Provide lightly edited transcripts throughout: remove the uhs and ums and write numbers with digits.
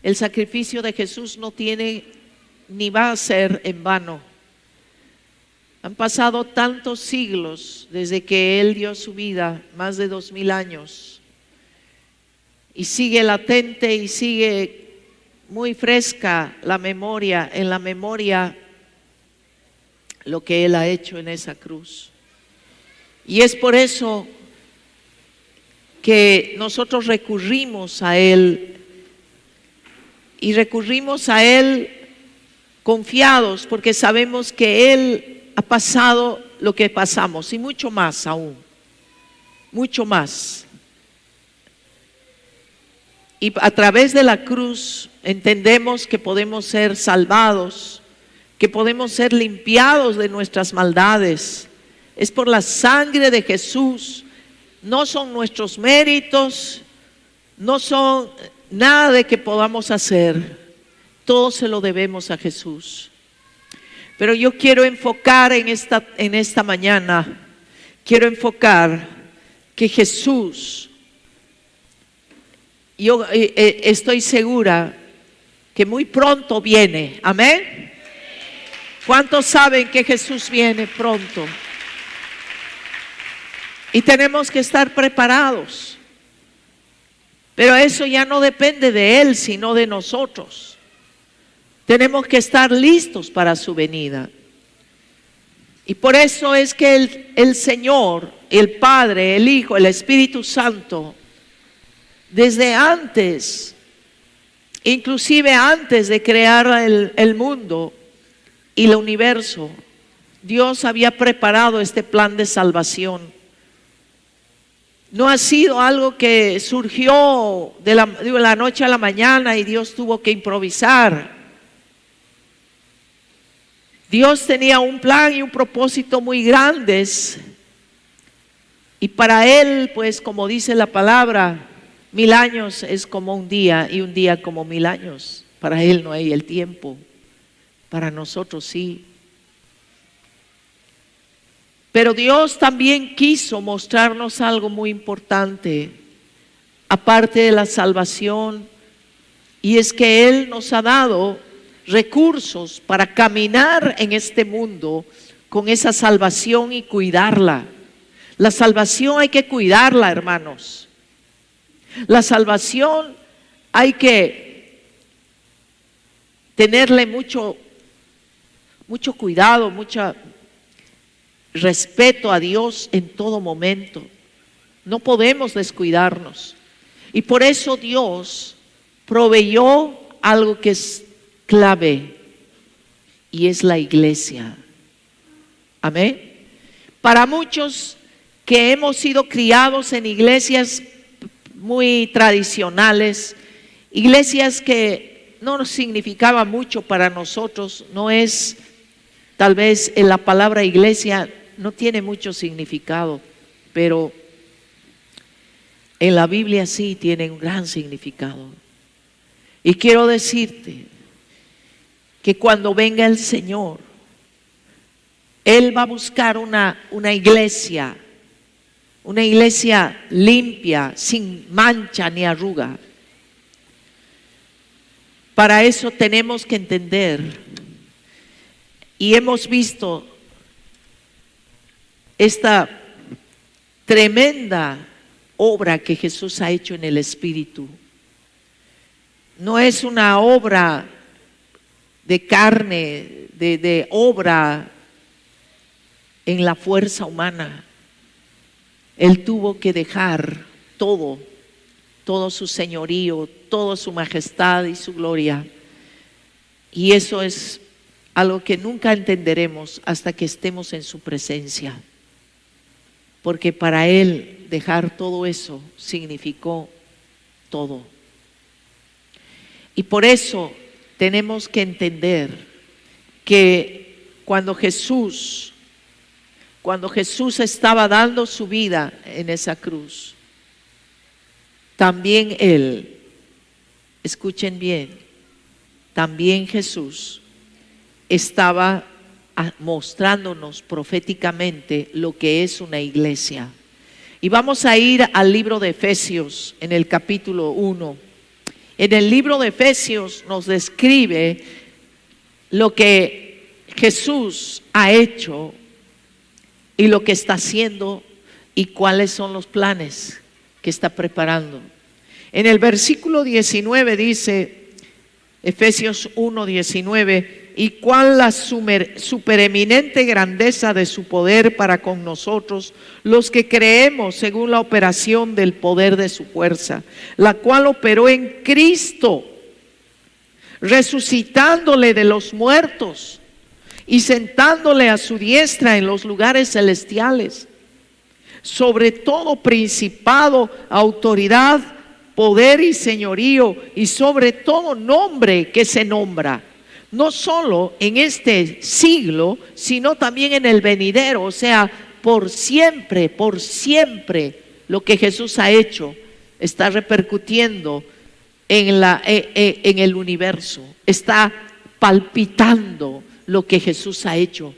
el sacrificio de Jesús no tiene ni va a ser en vano. Han pasado tantos siglos desde que Él dio su vida, más de 2000 años, y sigue latente y sigue muy fresca en la memoria lo que Él ha hecho en esa cruz. Y es por eso que nosotros recurrimos a Él, y recurrimos a Él confiados, porque sabemos que Él ha pasado lo que pasamos y mucho más aún, mucho más. Y a través de la cruz entendemos que podemos ser salvados, que podemos ser limpiados de nuestras maldades. Es por la sangre de Jesús. No son nuestros méritos, no son nada de que podamos hacer. Todo se lo debemos a Jesús. Pero yo quiero enfocar en esta mañana, quiero enfocar que Jesús, yo estoy segura que muy pronto viene. Amén. ¿Cuántos saben que Jesús viene pronto? Y tenemos que estar preparados. Pero eso ya no depende de Él, sino de nosotros. Tenemos que estar listos para su venida. Y por eso es que el Señor, el Padre, el Hijo, el Espíritu Santo, desde antes, inclusive antes de crear el mundo y el universo, Dios había preparado este plan de salvación. No ha sido algo que surgió de la noche a la mañana y Dios tuvo que improvisar. Dios tenía un plan y un propósito muy grandes, y para Él, pues como dice la palabra, 1000 años es como un día y un día como 1000 años. Para Él no hay el tiempo, para nosotros sí. Pero Dios también quiso mostrarnos algo muy importante, aparte de la salvación, y es que Él nos ha dado recursos para caminar en este mundo con esa salvación y cuidarla. La salvación hay que cuidarla, hermanos. La salvación hay que tenerle mucho cuidado, mucho respeto a Dios en todo momento. No podemos descuidarnos. Y por eso Dios proveyó algo que es clave, y es la iglesia. Amén. Para muchos que hemos sido criados en iglesias muy tradicionales, iglesias que no significaban mucho para nosotros, no es, tal vez en la palabra iglesia no tiene mucho significado, pero en la Biblia sí tiene un gran significado. Y quiero decirte que cuando venga el Señor, Él va a buscar una iglesia limpia, sin mancha ni arruga. Para eso tenemos que entender, y hemos visto esta tremenda obra que Jesús ha hecho en el Espíritu. No es una obra de carne, de obra en la fuerza humana. Él tuvo que dejar todo su señorío, toda su majestad y su gloria. Y eso es algo que nunca entenderemos hasta que estemos en su presencia. Porque para Él dejar todo eso significó todo. Y por eso tenemos que entender que cuando Jesús estaba dando su vida en esa cruz, también Él, escuchen bien, también Jesús estaba mostrándonos proféticamente lo que es una iglesia. Y vamos a ir al libro de Efesios en el capítulo 1. En el libro de Efesios nos describe lo que Jesús ha hecho y lo que está haciendo y cuáles son los planes que está preparando. En el versículo 19 dice, Efesios 1:19, y cuál la supereminente grandeza de su poder para con nosotros, los que creemos según la operación del poder de su fuerza, la cual operó en Cristo, resucitándole de los muertos y sentándole a su diestra en los lugares celestiales, sobre todo principado, autoridad, poder y señorío, y sobre todo nombre que se nombra, no solo en este siglo, sino también en el venidero. O sea, por siempre lo que Jesús ha hecho está repercutiendo en el universo, está palpitando lo que Jesús ha hecho.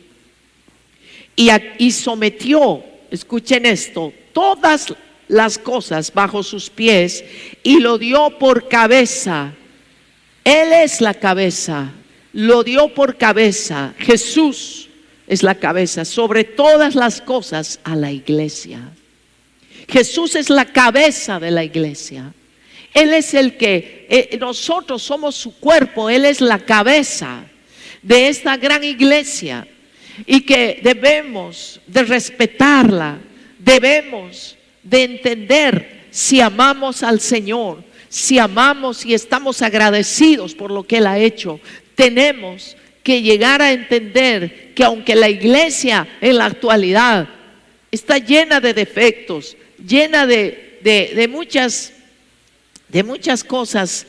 Y sometió, escuchen esto, todas las cosas bajo sus pies y lo dio por cabeza. Él es la cabeza, lo dio por cabeza. Jesús es la cabeza sobre todas las cosas a la iglesia. Jesús es la cabeza de la iglesia. Él es el que, nosotros somos su cuerpo. Él es la cabeza de esta gran iglesia y que debemos de respetarla, debemos de entender si amamos al Señor, si amamos y estamos agradecidos por lo que Él ha hecho. Tenemos que llegar a entender que aunque la iglesia en la actualidad está llena de defectos, llena de muchas cosas,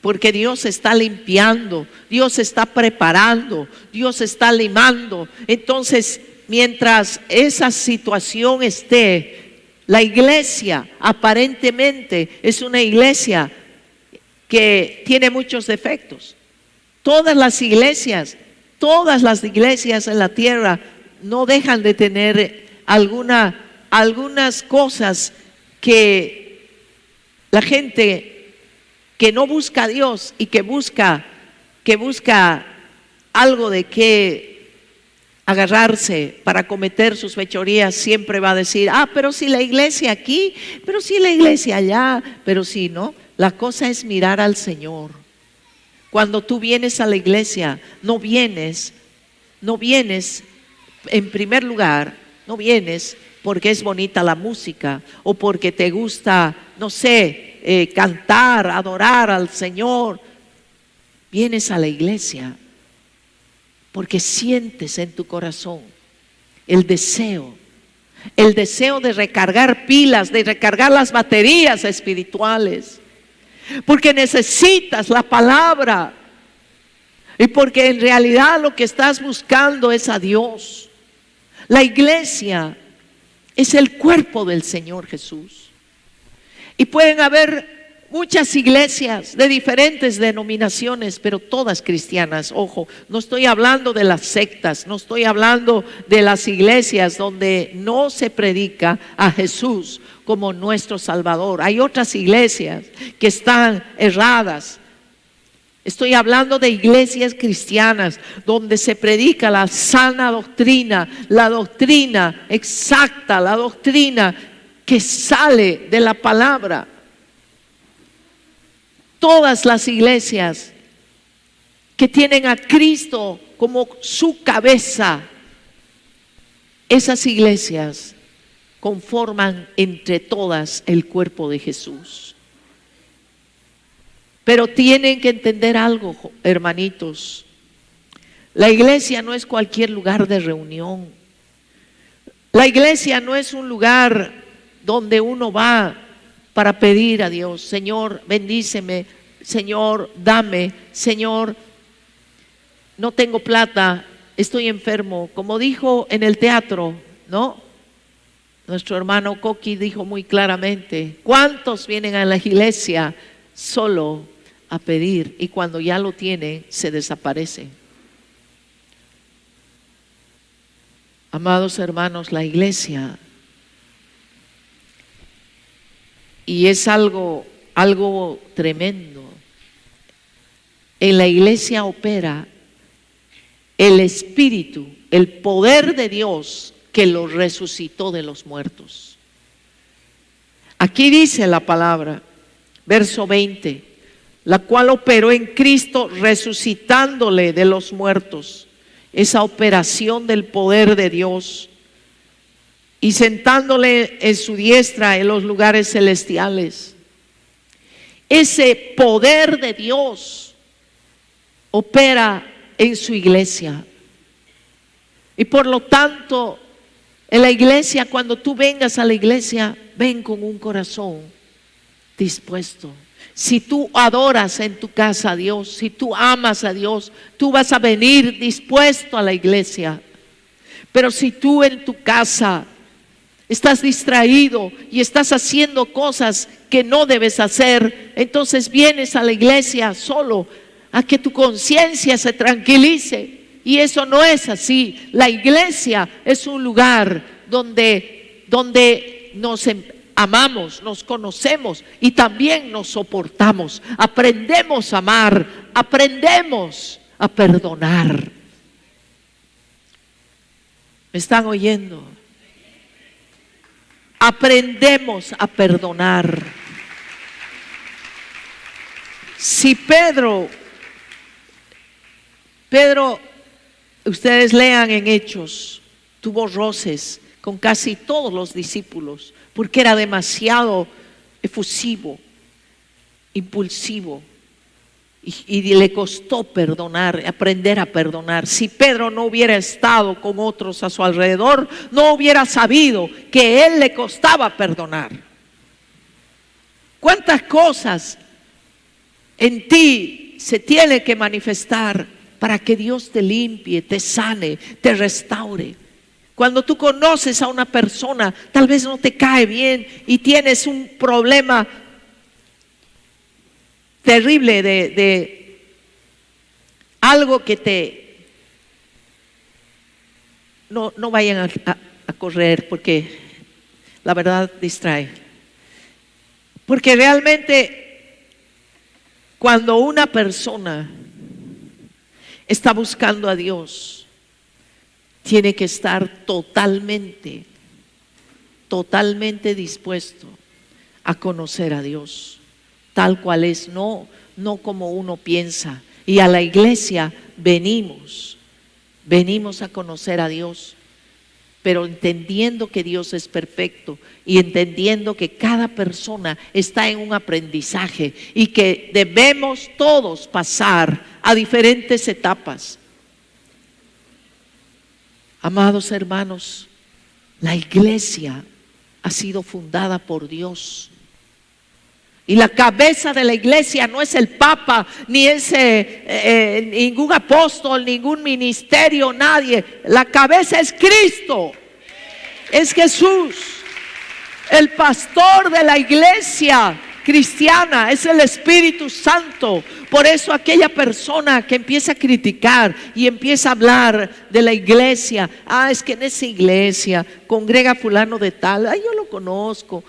porque Dios está limpiando, Dios está preparando, Dios está limando. Entonces, mientras esa situación esté, la iglesia aparentemente es una iglesia que tiene muchos defectos. Todas las iglesias en la tierra no dejan de tener algunas cosas que la gente que no busca a Dios y que busca algo de qué agarrarse para cometer sus fechorías, siempre va a decir, pero si la iglesia aquí, pero si la iglesia allá, pero si no. La cosa es mirar al Señor. Cuando tú vienes a la iglesia, no vienes en primer lugar, no vienes porque es bonita la música o porque te gusta, no sé, cantar, adorar al Señor. Vienes a la iglesia porque sientes en tu corazón el deseo de recargar pilas, de recargar las baterías espirituales, porque necesitas la palabra y porque en realidad lo que estás buscando es a Dios. La iglesia es el cuerpo del Señor Jesús. Y pueden haber muchas iglesias de diferentes denominaciones, pero todas cristianas. Ojo, no estoy hablando de las sectas, no estoy hablando de las iglesias donde no se predica a Jesús como nuestro Salvador. Hay otras iglesias que están erradas. Estoy hablando de iglesias cristianas donde se predica la sana doctrina, la doctrina exacta, la doctrina que sale de la palabra. Todas las iglesias que tienen a Cristo como su cabeza, esas iglesias conforman entre todas el cuerpo de Jesús. Pero tienen que entender algo, hermanitos. La iglesia no es cualquier lugar de reunión. La iglesia no es un lugar donde uno va para pedir a Dios, Señor, bendíceme, Señor, dame, Señor, no tengo plata, estoy enfermo. Como dijo en el teatro, ¿no? Nuestro hermano Coqui dijo muy claramente, ¿cuántos vienen a la iglesia solo a pedir y cuando ya lo tienen se desaparecen? Amados hermanos, la iglesia, y es algo algo tremendo. En la iglesia opera el Espíritu, el poder de Dios que lo resucitó de los muertos. Aquí dice la palabra, verso 20, la cual operó en Cristo resucitándole de los muertos. Esa operación del poder de Dios y sentándole en su diestra en los lugares celestiales. Ese poder de Dios opera en su iglesia. Y por lo tanto, en la iglesia, cuando tú vengas a la iglesia, ven con un corazón dispuesto. Si tú adoras en tu casa a Dios, si tú amas a Dios, tú vas a venir dispuesto a la iglesia. Pero si tú en tu casa estás distraído y estás haciendo cosas que no debes hacer, entonces vienes a la iglesia solo a que tu conciencia se tranquilice. Y eso no es así. La iglesia es un lugar donde nos amamos, nos conocemos y también nos soportamos. Aprendemos a amar, aprendemos a perdonar. ¿Me están oyendo? Aprendemos a perdonar. Si Pedro, ustedes lean en Hechos, tuvo roces con casi todos los discípulos porque era demasiado efusivo, impulsivo y le costó perdonar, aprender a perdonar. Si Pedro no hubiera estado con otros a su alrededor, no hubiera sabido que a él le costaba perdonar. ¿Cuántas cosas en ti se tiene que manifestar para que Dios te limpie, te sane, te restaure? Cuando tú conoces a una persona, tal vez no te cae bien y tienes un problema terrible de algo que no vayan a correr, porque la verdad distrae. Porque realmente cuando una persona está buscando a Dios, tiene que estar totalmente dispuesto a conocer a Dios tal cual es, no como uno piensa. Y a la iglesia venimos a conocer a Dios, pero entendiendo que Dios es perfecto y entendiendo que cada persona está en un aprendizaje y que debemos todos pasar a diferentes etapas. Amados hermanos, la iglesia ha sido fundada por Dios. Y la cabeza de la iglesia no es el Papa, ni es ningún apóstol, ningún ministerio, nadie. La cabeza es Cristo, es Jesús. El pastor de la iglesia cristiana es el Espíritu Santo. Por eso aquella persona que empieza a criticar y empieza a hablar de la iglesia, es que en esa iglesia congrega fulano de tal, yo lo conozco,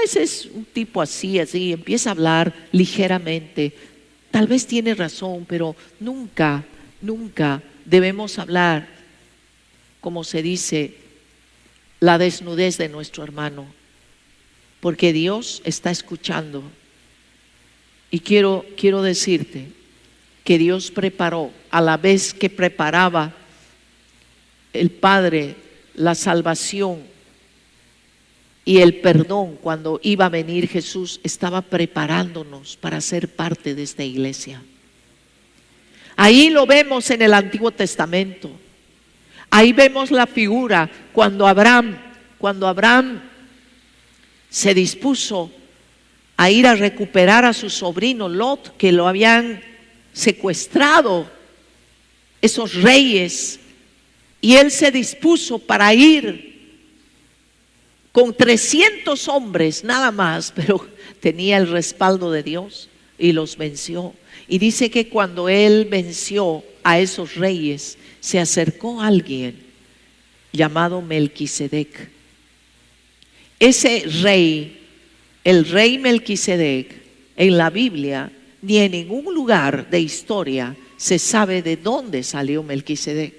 ese es un tipo así, empieza a hablar ligeramente. Tal vez tiene razón, pero nunca debemos hablar, como se dice, la desnudez de nuestro hermano, porque Dios está escuchando. Y quiero decirte que Dios preparó, a la vez que preparaba el Padre la salvación y el perdón, cuando iba a venir Jesús, estaba preparándonos para ser parte de esta iglesia. Ahí lo vemos en el Antiguo Testamento. Ahí vemos la figura cuando Abraham se dispuso a ir a recuperar a su sobrino Lot, que lo habían secuestrado esos reyes, y él se dispuso para ir con 300 hombres nada más, pero tenía el respaldo de Dios y los venció. Y dice que cuando él venció a esos reyes, se acercó alguien llamado Melquisedec. Ese rey, el rey Melquisedec, en la Biblia ni en ningún lugar de historia se sabe de dónde salió Melquisedec.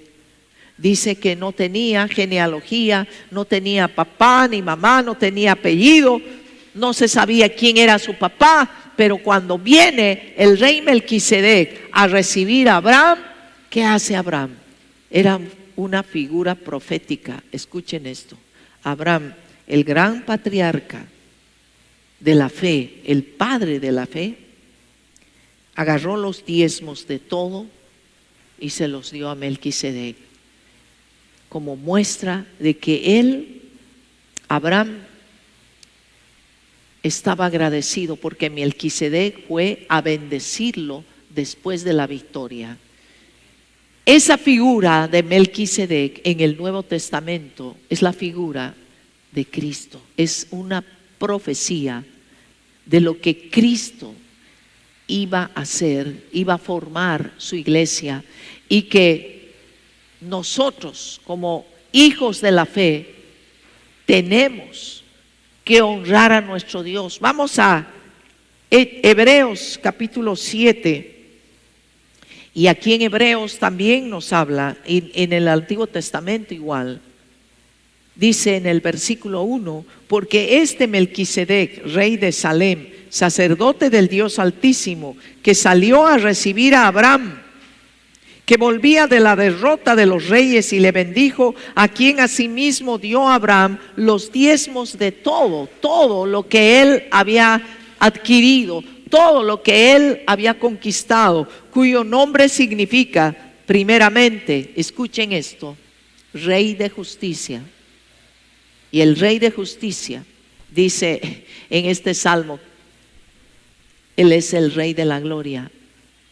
Dice que no tenía genealogía, no tenía papá ni mamá, no tenía apellido, no se sabía quién era su papá, pero cuando viene el rey Melquisedec a recibir a Abraham, ¿qué hace Abraham? Era una figura profética. Escuchen esto. Abraham, el gran patriarca de la fe, el padre de la fe, agarró los diezmos de todo y se los dio a Melquisedec como muestra de que él, Abraham, estaba agradecido porque Melquisedec fue a bendecirlo después de la victoria. Esa figura de Melquisedec en el Nuevo Testamento es la figura de Cristo, es una profecía de lo que Cristo iba a hacer, iba a formar su iglesia, y que nosotros como hijos de la fe tenemos que honrar a nuestro Dios. Vamos a Hebreos capítulo 7. Y aquí en Hebreos también nos habla, en el Antiguo Testamento igual. Dice en el versículo 1: porque este Melquisedec, rey de Salem, sacerdote del Dios Altísimo, que salió a recibir a Abraham, que volvía de la derrota de los reyes, y le bendijo, a quien asimismo dio a Abraham los diezmos de todo lo que él había adquirido, todo lo que él había conquistado, cuyo nombre significa primeramente, escuchen esto, Rey de Justicia. Y el Rey de Justicia dice en este salmo, Él es el Rey de la gloria.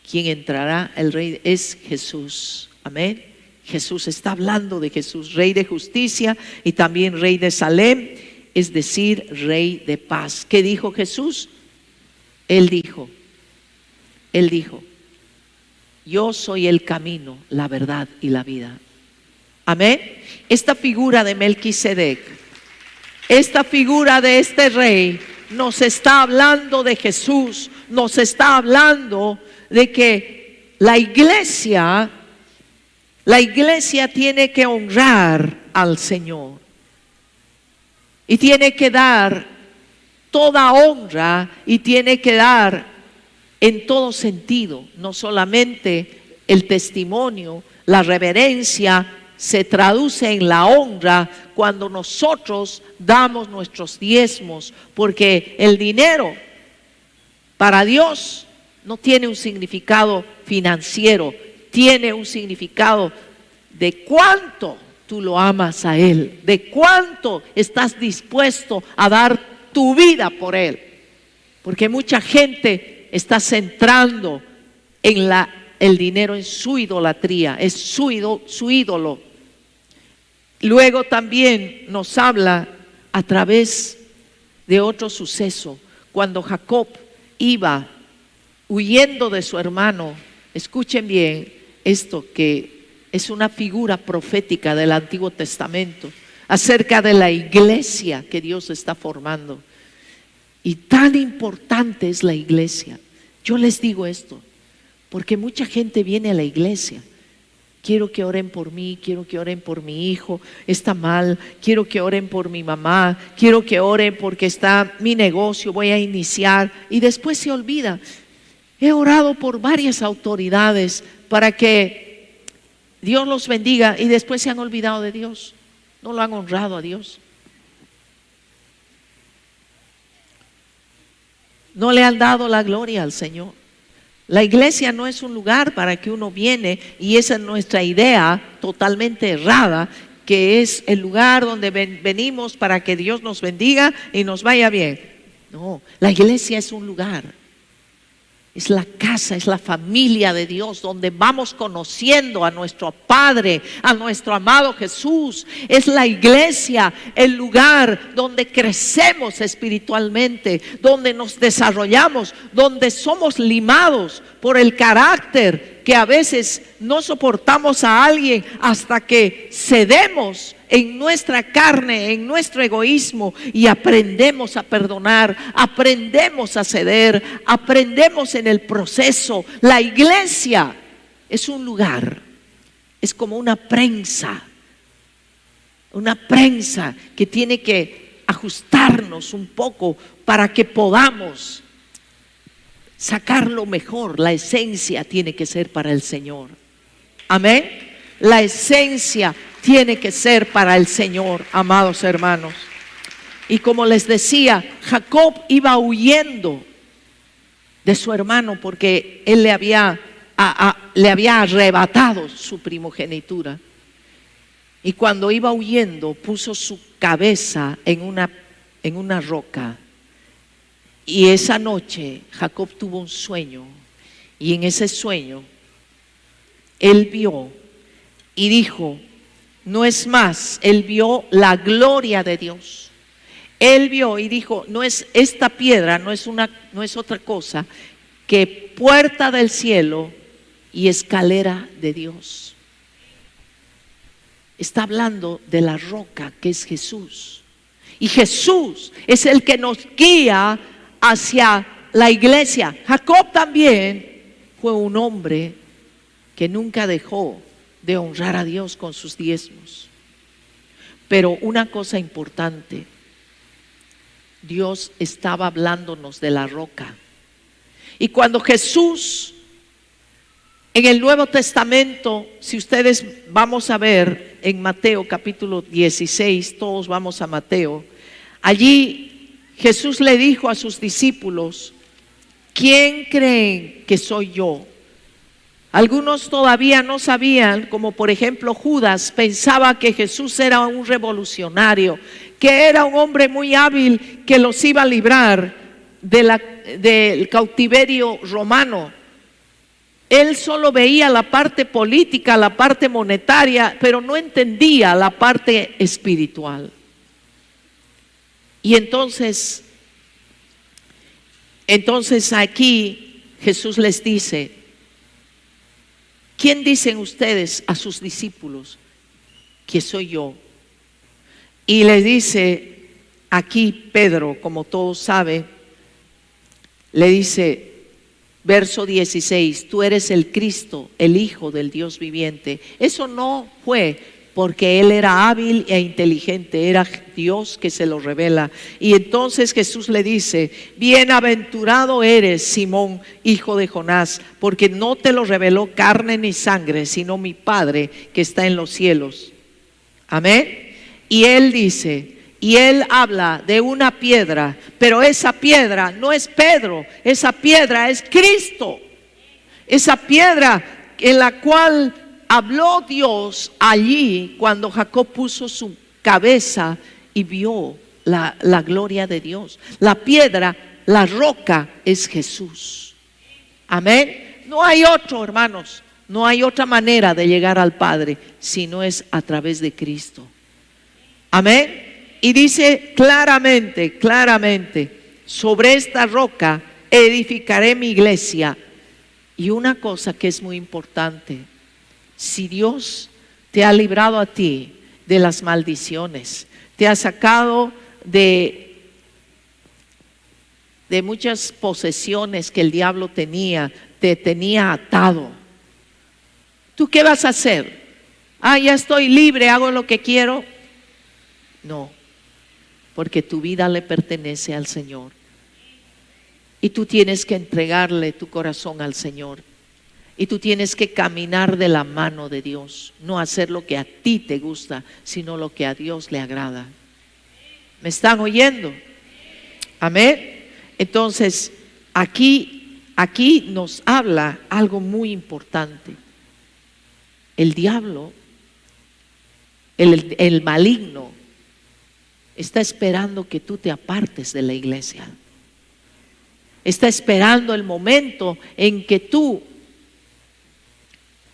Quien entrará, el Rey es Jesús. Amén. Jesús, está hablando de Jesús, Rey de Justicia y también Rey de Salem, es decir, Rey de paz. ¿Qué dijo Jesús? Él dijo, yo soy el camino, la verdad y la vida. Amén. Esta figura de Melquisedec, esta figura de este rey, nos está hablando de Jesús, nos está hablando de que la iglesia tiene que honrar al Señor y tiene que dar toda honra y tiene que dar en todo sentido, no solamente el testimonio, la reverencia se traduce en la honra cuando nosotros damos nuestros diezmos, porque el dinero para Dios no tiene un significado financiero, tiene un significado de cuánto tú lo amas a Él, de cuánto estás dispuesto a dar tu vida por Él, porque mucha gente está centrando en el dinero, en su idolatría, es su ídolo. Luego también nos habla a través de otro suceso, cuando Jacob iba huyendo de su hermano. Escuchen bien esto, que es una figura profética del Antiguo Testamento acerca de la iglesia que Dios está formando. Y tan importante es la iglesia. Yo les digo esto porque mucha gente viene a la iglesia. Quiero que oren por mí, quiero que oren por mi hijo, está mal, quiero que oren por mi mamá, quiero que oren porque está mi negocio, voy a iniciar, y después se olvida. He orado por varias autoridades para que Dios los bendiga y después se han olvidado de Dios, no lo han honrado a Dios. No le han dado la gloria al Señor. La iglesia no es un lugar para que uno viene, y esa es nuestra idea totalmente errada, que es el lugar donde venimos para que Dios nos bendiga y nos vaya bien. No, la iglesia es un lugar, es la casa, es la familia de Dios, donde vamos conociendo a nuestro Padre, a nuestro amado Jesús. Es la iglesia, el lugar donde crecemos espiritualmente, donde nos desarrollamos, donde somos limados por el carácter, que a veces no soportamos a alguien hasta que cedemos en nuestra carne, en nuestro egoísmo y aprendemos a perdonar, aprendemos a ceder, aprendemos en el proceso. La iglesia es un lugar, es como una prensa que tiene que ajustarnos un poco para que podamos sacar lo mejor. La esencia tiene que ser para el Señor. Amén. La esencia tiene que ser para el Señor, amados hermanos. Y como les decía, Jacob iba huyendo de su hermano porque él le había arrebatado su primogenitura. Y cuando iba huyendo, puso su cabeza en una roca. Y esa noche Jacob tuvo un sueño. Y en ese sueño él vio y dijo, no es más, él vio la gloria de Dios. Él vio y dijo, no es esta piedra, no es otra cosa que puerta del cielo y escalera de Dios. Está hablando de la roca que es Jesús. Y Jesús es el que nos guía hacia la iglesia. Jacob también fue un hombre que nunca dejó de honrar a Dios con sus diezmos. Pero una cosa importante, Dios estaba hablándonos de la roca. Y cuando Jesús, en el Nuevo Testamento, si ustedes vamos a ver en Mateo capítulo 16, todos vamos a Mateo, allí Jesús le dijo a sus discípulos, ¿quién creen que soy yo? Algunos todavía no sabían, como por ejemplo Judas, pensaba que Jesús era un revolucionario, que era un hombre muy hábil que los iba a librar del cautiverio romano. Él solo veía la parte política, la parte monetaria, pero no entendía la parte espiritual. Y entonces aquí Jesús les dice, ¿quién dicen ustedes a sus discípulos que soy yo? Y les dice aquí Pedro, como todos saben, le dice, verso 16, tú eres el Cristo, el Hijo del Dios viviente. Eso no fue porque él era hábil e inteligente, era Dios que se lo revela. Y entonces Jesús le dice, bienaventurado eres, Simón, hijo de Jonás, porque no te lo reveló carne ni sangre, sino mi Padre que está en los cielos. Amén. Y él dice, y él habla de una piedra, pero esa piedra no es Pedro, esa piedra es Cristo. Esa piedra en la cual habló Dios allí cuando Jacob puso su cabeza y vio la gloria de Dios. La piedra, la roca es Jesús. Amén. No hay otro, hermanos, no hay otra manera de llegar al Padre si no es a través de Cristo. Amén. Y dice claramente, sobre esta roca edificaré mi iglesia. Y una cosa que es muy importante, si Dios te ha librado a ti de las maldiciones, te ha sacado de muchas posesiones que el diablo tenía, te tenía atado, ¿tú qué vas a hacer? Ya estoy libre, hago lo que quiero. No, porque tu vida le pertenece al Señor y tú tienes que entregarle tu corazón al Señor. Y tú tienes que caminar de la mano de Dios, no hacer lo que a ti te gusta, sino lo que a Dios le agrada. ¿Me están oyendo? Amén. Entonces, aquí nos habla algo muy importante. El diablo, el maligno, está esperando que tú te apartes de la iglesia. Está esperando el momento en que tú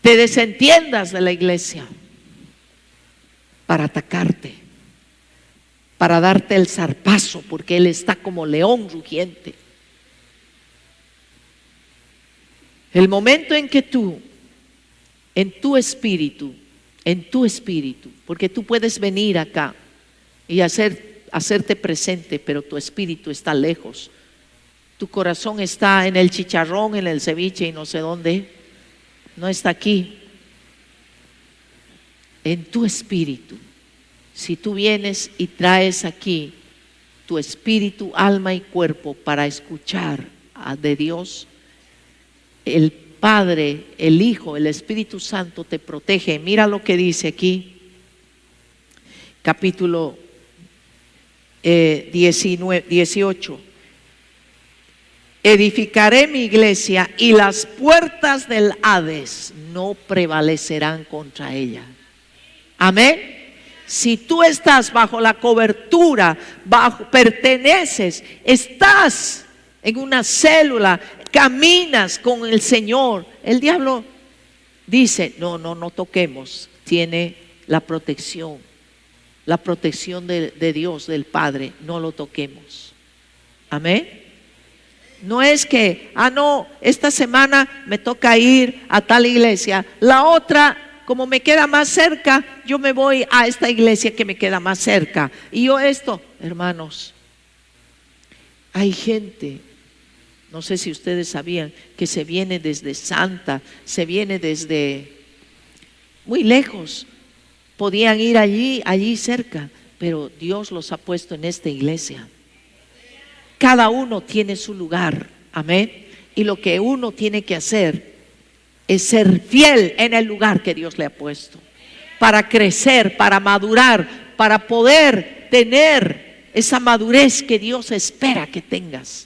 te desentiendas de la iglesia para atacarte, para darte el zarpazo, porque él está como león rugiente. El momento en que tú, en tu espíritu, en tu espíritu, porque tú puedes venir acá y hacerte presente, pero tu espíritu está lejos. Tu corazón está en el chicharrón, en el ceviche y no sé dónde. No está aquí. En tu espíritu. Si tú vienes y traes aquí tu espíritu, alma y cuerpo para escuchar de Dios, el Padre, el Hijo, el Espíritu Santo te protege. Mira lo que dice aquí, capítulo 18. Edificaré mi iglesia y las puertas del Hades no prevalecerán contra ella. Amén. Si tú estás bajo la cobertura, perteneces, estás en una célula, caminas con el Señor, el diablo dice, no toquemos. Tiene la protección de Dios, del Padre, no lo toquemos. Amén. No es que, no, esta semana me toca ir a tal iglesia, la otra, como me queda más cerca, yo me voy a esta iglesia que me queda más cerca. Y yo hermanos, hay gente, no sé si ustedes sabían, que se viene desde Santa, se viene desde muy lejos. Podían ir allí cerca, pero Dios los ha puesto en esta iglesia. Cada uno tiene su lugar, amén. Y lo que uno tiene que hacer es ser fiel en el lugar que Dios le ha puesto, para crecer, para madurar, para poder tener esa madurez que Dios espera que tengas.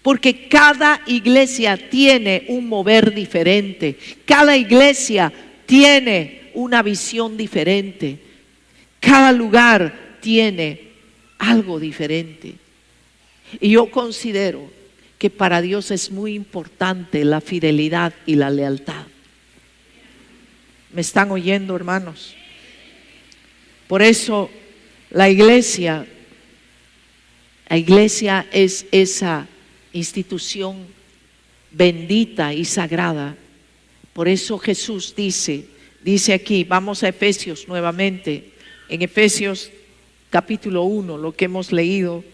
Porque cada iglesia tiene un mover diferente, cada iglesia tiene una visión diferente, cada lugar tiene algo diferente. Y yo considero que para Dios es muy importante la fidelidad y la lealtad. ¿Me están oyendo, hermanos? Por eso la iglesia es esa institución bendita y sagrada. Por eso Jesús dice aquí, vamos a Efesios nuevamente, en Efesios capítulo 1, lo que hemos leído.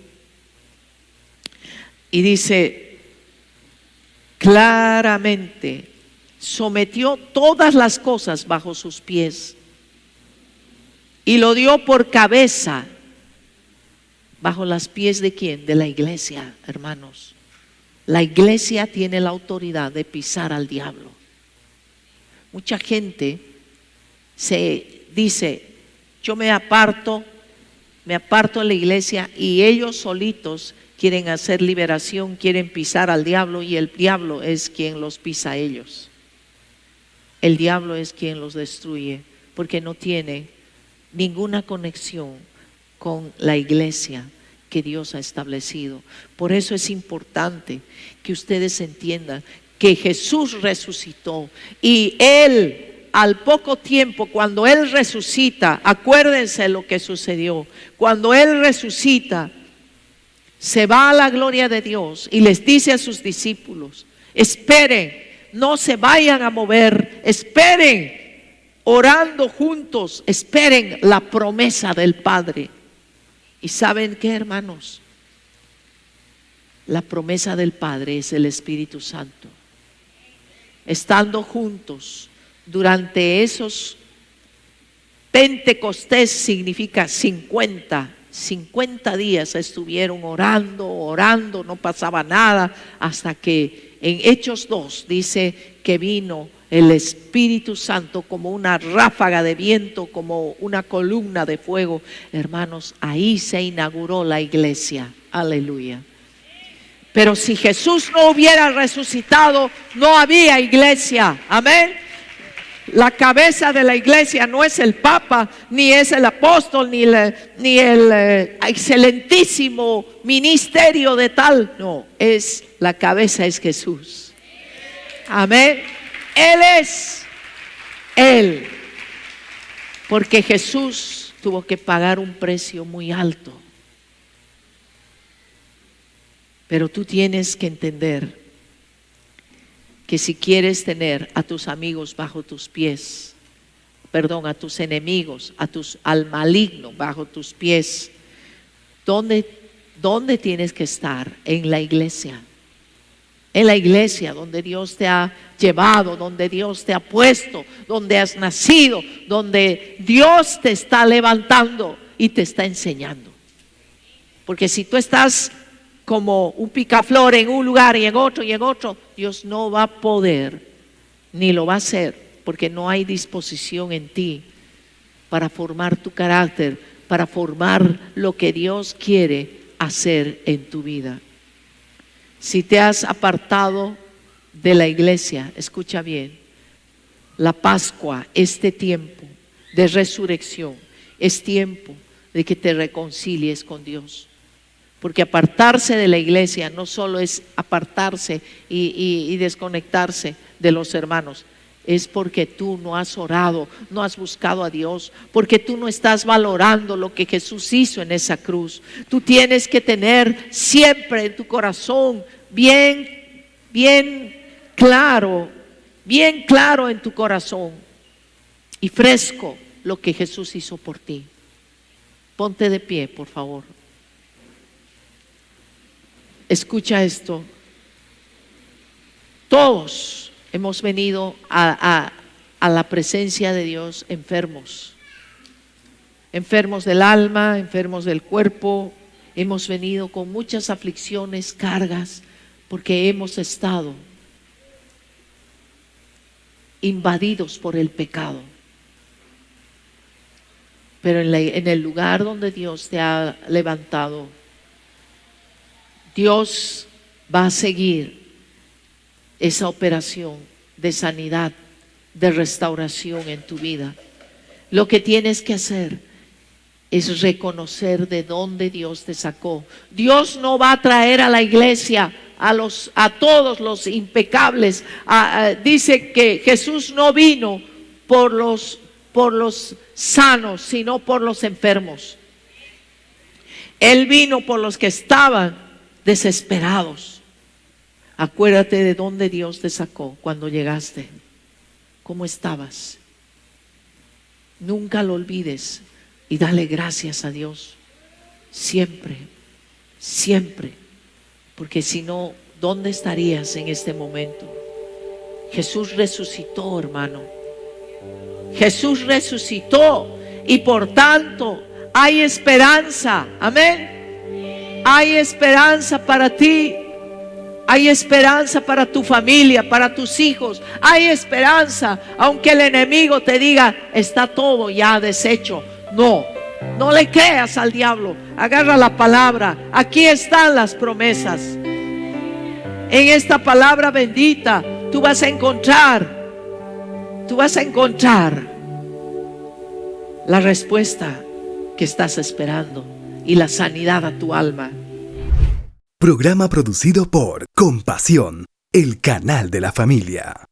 Y dice claramente, sometió todas las cosas bajo sus pies y lo dio por cabeza. ¿Bajo los pies de quién? De la iglesia, hermanos. La iglesia tiene la autoridad de pisar al diablo. Mucha gente se dice, yo me aparto de la iglesia, y ellos solitos quieren hacer liberación, quieren pisar al diablo, y el diablo es quien los pisa a ellos. El diablo es quien los destruye, porque no tiene ninguna conexión con la iglesia que Dios ha establecido. Por eso es importante que ustedes entiendan que Jesús resucitó, y Él, al poco tiempo, cuando Él resucita, acuérdense lo que sucedió. Cuando Él resucita, se va a la gloria de Dios y les dice a sus discípulos, esperen, no se vayan a mover, esperen, orando juntos, esperen la promesa del Padre. ¿Y saben qué, hermanos? La promesa del Padre es el Espíritu Santo. Estando juntos durante esos Pentecostés, significa 50 días estuvieron orando, no pasaba nada, hasta que en Hechos 2 dice que vino el Espíritu Santo como una ráfaga de viento, como una columna de fuego. Hermanos, ahí se inauguró la iglesia. Aleluya. Pero si Jesús no hubiera resucitado, no había iglesia. Amén. La cabeza de la iglesia no es el Papa, ni es el apóstol, ni el excelentísimo ministerio de tal. No, la cabeza es Jesús. Amén. Él es Él. Porque Jesús tuvo que pagar un precio muy alto. Pero tú tienes que entender que si quieres tener a tus amigos bajo tus pies, a tus enemigos, al maligno bajo tus pies. ¿Dónde tienes que estar? En la iglesia. En la iglesia donde Dios te ha llevado, donde Dios te ha puesto, donde has nacido, donde Dios te está levantando y te está enseñando. Porque si tú estás como un picaflor en un lugar y en otro, Dios no va a poder, ni lo va a hacer, porque no hay disposición en ti para formar tu carácter, para formar lo que Dios quiere hacer en tu vida. Si te has apartado de la iglesia, escucha bien, la Pascua, este tiempo de resurrección, es tiempo de que te reconcilies con Dios. Porque apartarse de la iglesia no solo es apartarse y desconectarse de los hermanos, es porque tú no has orado, no has buscado a Dios, porque tú no estás valorando lo que Jesús hizo en esa cruz. Tú tienes que tener siempre en tu corazón bien claro en tu corazón y fresco lo que Jesús hizo por ti. Ponte de pie, por favor. Escucha esto. Todos hemos venido a la presencia de Dios enfermos del alma, enfermos del cuerpo. Hemos venido con muchas aflicciones, cargas, porque hemos estado invadidos por el pecado. Pero en el lugar donde Dios te ha levantado, Dios va a seguir esa operación de sanidad, de restauración en tu vida. Lo que tienes que hacer es reconocer de dónde Dios te sacó. Dios no va a traer a la iglesia a todos los impecables. Dice que Jesús no vino por los sanos, sino por los enfermos. Él vino por los que estaban desesperados. Acuérdate de dónde Dios te sacó cuando llegaste. ¿Cómo estabas? Nunca lo olvides y dale gracias a Dios. Siempre, siempre. Porque si no, ¿dónde estarías en este momento? Jesús resucitó, hermano. Jesús resucitó y por tanto hay esperanza. Amén. Hay esperanza para ti. Hay esperanza para tu familia, para tus hijos. Hay esperanza, aunque el enemigo te diga, está todo ya deshecho. No le creas al diablo. Agarra la palabra. Aquí están las promesas. En esta palabra bendita tú vas a encontrar la respuesta que estás esperando y la sanidad a tu alma. Programa producido por Compasión, el canal de la familia.